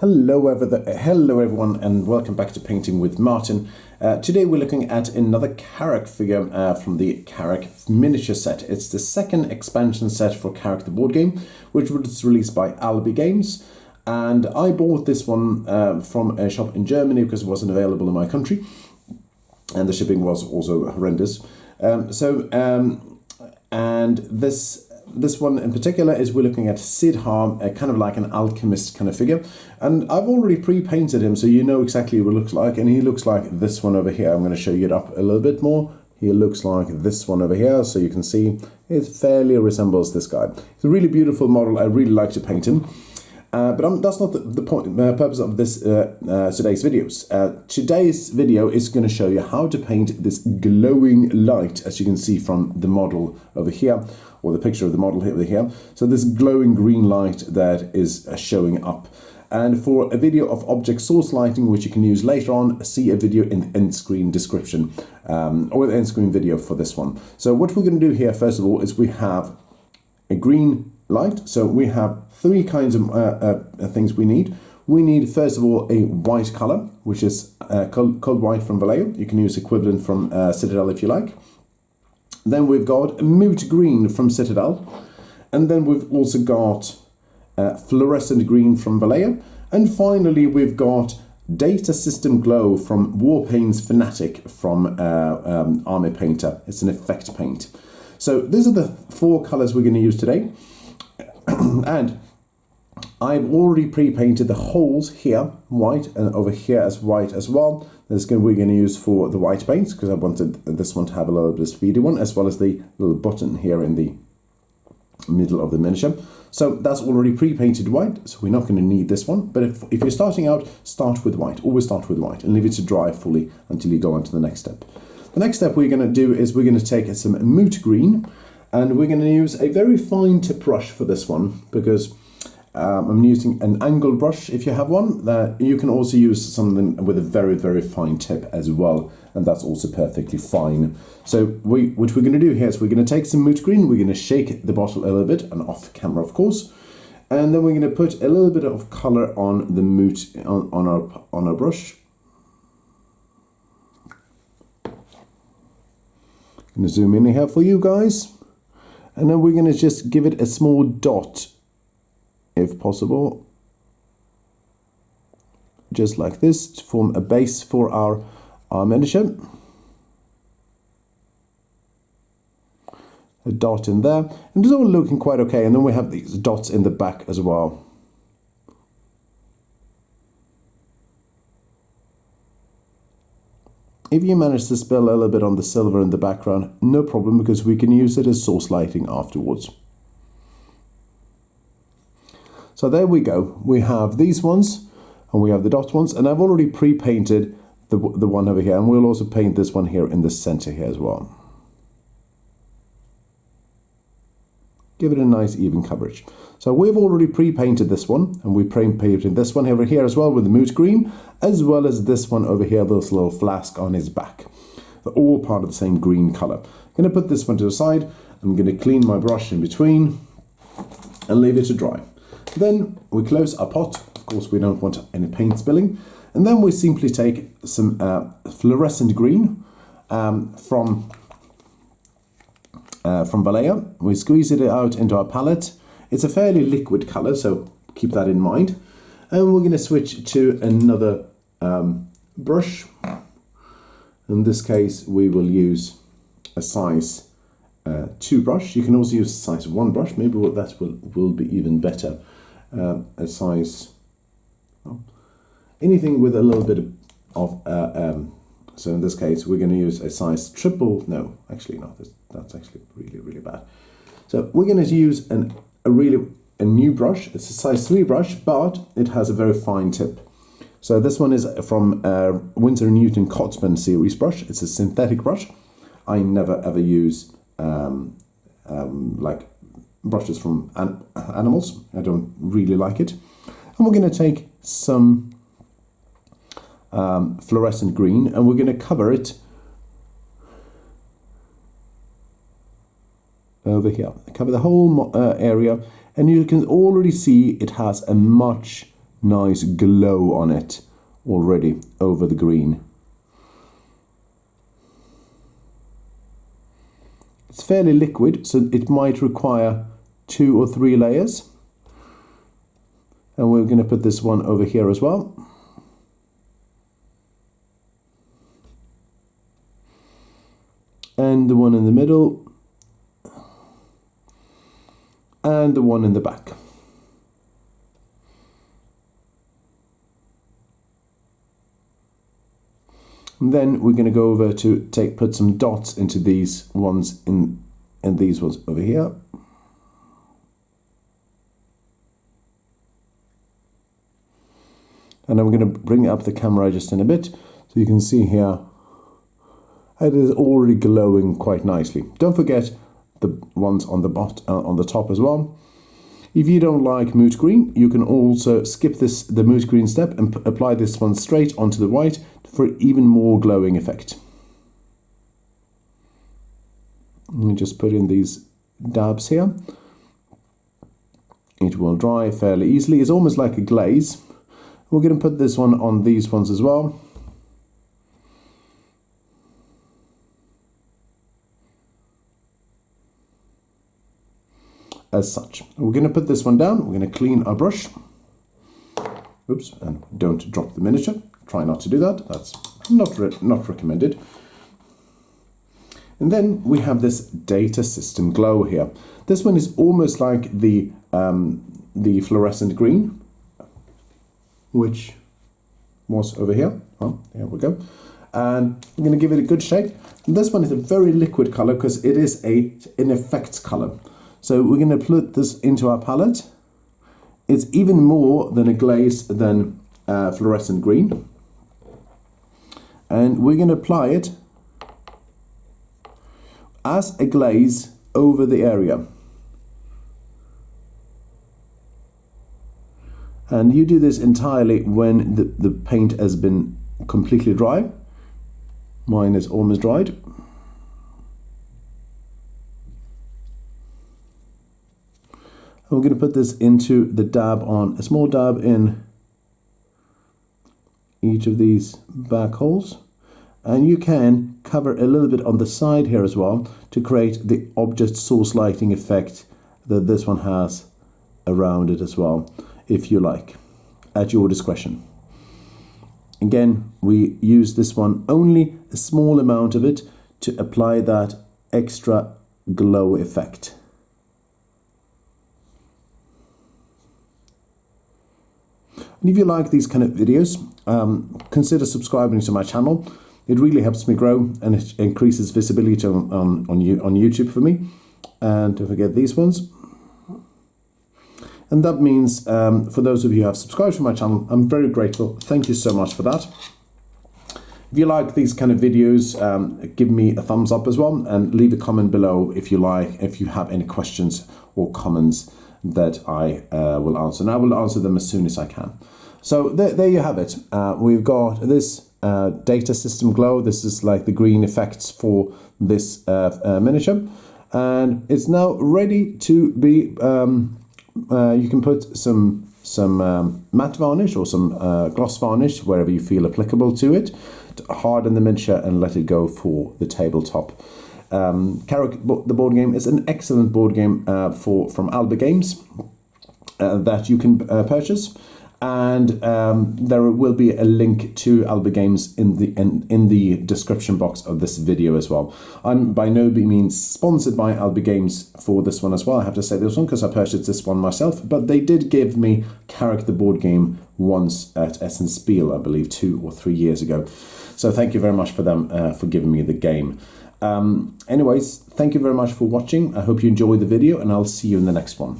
Hello everyone, and welcome back to Painting with Martin. Today we're looking at another Karak figure from the Karak miniature set. It's the second expansion set for Karak the board game, which was released by Albi Games. And I bought this one from a shop in Germany because it wasn't available in my country. And the shipping was also horrendous. This one in particular is we're looking at Sidha, kind of like an alchemist kind of figure. And I've already pre-painted him, so you know exactly what he looks like. And he looks like this one over here. I'm going to show you it up a little bit more. He looks like this one over here, so you can see it fairly resembles this guy. It's a really beautiful model. I really like to paint him. But that's not the point, purpose of this today's videos. Today's video is going to show you how to paint this glowing light, as you can see from the model over here, or the picture of the model over here. So this glowing green light that is showing up. And for a video of object source lighting, which you can use later on, see a video in the end screen description, or the end screen video for this one. So what we're going to do here, first of all, is we have a green light. So we have three kinds of things we need. We need, first of all, a white color, which is cold white from Vallejo. You can use equivalent from Citadel if you like. Then we've got Moot Green from Citadel. And then we've also got Fluorescent Green from Vallejo. And finally, we've got Datasystem Glow from Warpaint's Fanatic from Army Painter. It's an effect paint. So these are the four colors we're going to use today. And I've already pre-painted the holes here white and over here as white as well. We're going to use for the white paints because I wanted this one to have a little bit of speedy one, as well as the little button here in the middle of the miniature. So that's already pre-painted white, so we're not going to need this one. But if you're starting out, start with white. Always start with white and leave it to dry fully until you go on to the next step. The next step we're going to do is we're going to take some Moot Green, and we're going to use a very fine tip brush for this one because I'm using an angled brush. If you have one, that you can also use something with a very, very fine tip as well, and that's also perfectly fine. So what we're going to do here is we're going to take some Moot Green, we're going to shake the bottle a little bit, and off camera of course, and then we're going to put a little bit of color on the moot on our brush. I'm going to zoom in here for you guys, and then we're going to just give it a small dot if possible, just like this, to form a base for our miniature. A dot in there, and it's all looking quite okay. And then we have these dots in the back as well. If you manage to spill a little bit on the silver in the background, no problem, because we can use it as source lighting afterwards. So there we go. We have these ones, and we have the dot ones, and I've already pre-painted the one over here, and we'll also paint this one here in the center here as well. Give it a nice even coverage. So we've already pre-painted this one, and we pre-painted this one over here as well with the Moot Green, as well as this one over here, this little flask on his back. They're all part of the same green color. I'm going to put this one to the side. I'm going to clean my brush in between and leave it to dry. Then we close our pot. Of course, we don't want any paint spilling. And then we simply take some fluorescent green from Vallejo. We squeeze it out into our palette. It's a fairly liquid color, so keep that in mind. And we're going to switch to another brush. In this case, we will use a size 2 brush. You can also use a size 1 brush. Maybe that will be even better. A size, anything with a little bit of so in this case we're going to use a size triple. No, actually not. That's actually really bad. So we're going to use a new brush. It's a size 3 brush, but it has a very fine tip. So this one is from Winsor & Newton Cotsman series brush. It's a synthetic brush. I never ever use like brushes from animals. I don't really like it. And we're going to take some fluorescent green, and we're going to cover it over here. Cover the whole area, and you can already see it has a much nice glow on it already over the green. It's fairly liquid, so it might require 2 or 3 layers. And we're going to put this one over here as well. And the one in the middle. And the one in the back. And then we're going to go over to put some dots into these ones and these ones over here. And I'm going to bring up the camera just in a bit, so you can see here it is already glowing quite nicely. Don't forget the ones on the top as well. If you don't like Moot Green, you can also skip the Moot Green step and apply this one straight onto the white for even more glowing effect. Let me just put in these dabs here. It will dry fairly easily. It's almost like a glaze. We're going to put this one on these ones as well. As such. We're going to put this one down. We're going to clean our brush. Oops, and don't drop the miniature. Try not to do that. That's not recommended. And then we have this Datasystem Glow here. This one is almost like the Fluorescent Green, which was over here. Oh, here we go. And I'm going to give it a good shake. And this one is a very liquid color because it is an effects color. So we're going to put this into our palette. It's even more than a glaze than Fluorescent Green. And we're going to apply it as a glaze over the area. And you do this entirely when the paint has been completely dry. Mine is almost dried. And we're going to put this into the dab on, a small dab in each of these back holes. And you can cover a little bit on the side here as well to create the object source lighting effect that this one has around it as well, if you like, at your discretion. Again, we use this one, only a small amount of it, to apply that extra glow effect. And if you like these kind of videos, consider subscribing to my channel. It really helps me grow and it increases visibility on YouTube for me. And don't forget these ones. And that means for those of you who have subscribed to my channel, I'm very grateful. Thank you so much for that. If you like these kind of videos, give me a thumbs up as well and leave a comment below if you have any questions or comments that I will answer. And I will answer them as soon as I can. So there you have it. We've got this Datasystem Glow. This is like the green effects for this miniature. And it's now ready to be, you can put some matte varnish or some gloss varnish, wherever you feel applicable to it, to harden the miniature and let it go for the tabletop. Karak, the board game, is an excellent board game from Alba Games that you can purchase. And there will be a link to Alba Games in the description box of this video as well. I'm by no means sponsored by Alba Games for this one as well. I have to say this one because I purchased this one myself, but they did give me Karak the board game once at Essen Spiel, I believe 2 or 3 years ago. So thank you very much for them for giving me the game. Anyways, thank you very much for watching. I hope you enjoyed the video and I'll see you in the next one.